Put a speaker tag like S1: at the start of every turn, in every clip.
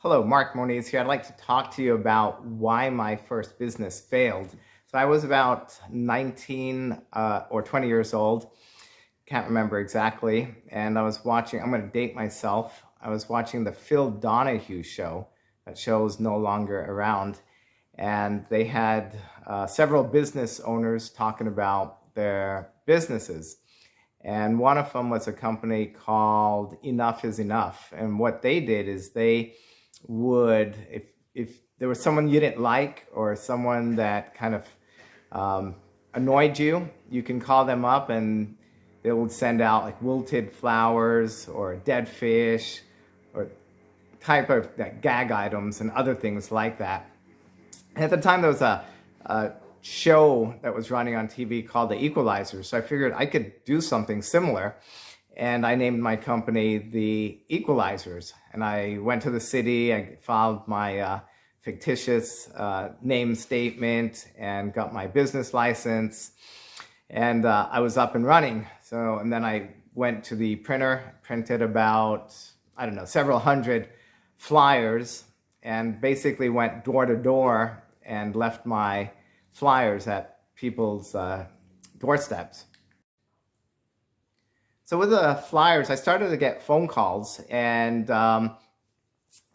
S1: Hello, Mark Moniz here. I'd like to talk to you about why my first business failed. So I was about 19 or 20 years old, can't remember exactly, and I was watching, I'm going to date myself, I was watching the Phil Donahue show. That show is no longer around, and they had several business owners talking about their businesses. And one of them was a company called Enough is Enough. And what they did is they would, if there was someone you didn't like or someone that kind of annoyed you, you can call them up and they would send out like wilted flowers or dead fish or type of gag items and other things like that. And at the time, there was a show that was running on TV called The Equalizer. So I figured I could do something similar. And I named my company The Equalizers. And I went to the city, I filed my fictitious name statement and got my business license. And I was up and running. And then I went to the printer, printed about, I don't know, several hundred flyers, and basically went door to door and left my flyers at people's doorsteps. So with the flyers, I started to get phone calls, and I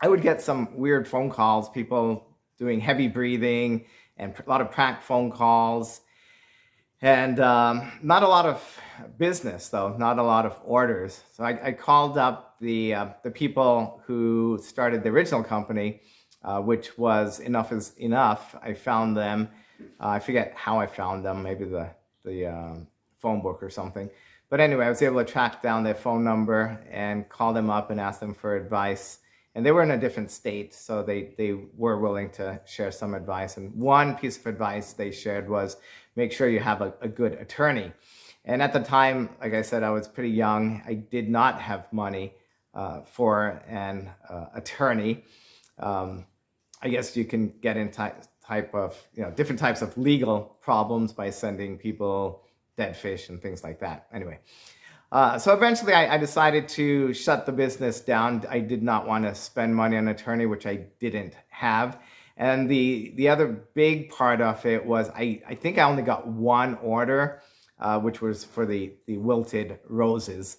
S1: would get some weird phone calls, people doing heavy breathing and a lot of prank phone calls. And not a lot of business, though, not a lot of orders. So I called up the people who started the original company, which was Enough is Enough. I found them. I forget how I found them, maybe the phone book or something. But anyway, I was able to track down their phone number and call them up and ask them for advice. And they were in a different state, so they were willing to share some advice. And one piece of advice they shared was make sure you have a good attorney. And at the time, like I said, I was pretty young. I did not have money for an attorney. I guess you can get in type of, different types of legal problems by sending people dead fish and things like that. Anyway, so eventually I decided to shut the business down. I did not want to spend money on an attorney, which I didn't have. And the other big part of it was I think I only got one order, which was for the wilted roses.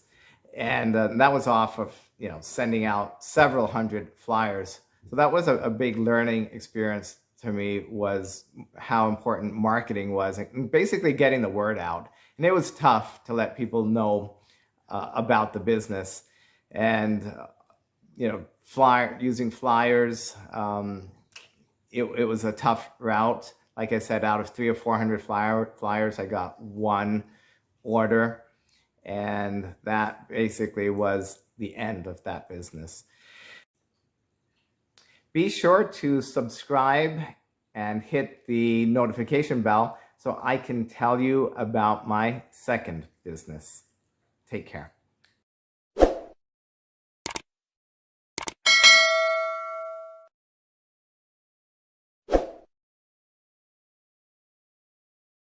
S1: And that was off of, sending out several hundred flyers. So that was a big learning experience to me, was how important marketing was, and basically getting the word out. And it was tough to let people know about the business, and using flyers. It was a tough route. Like I said, out of 300 or 400 flyers, I got one order, and that basically was the end of that business. Be sure to subscribe and hit the notification bell so I can tell you about my second business. Take care.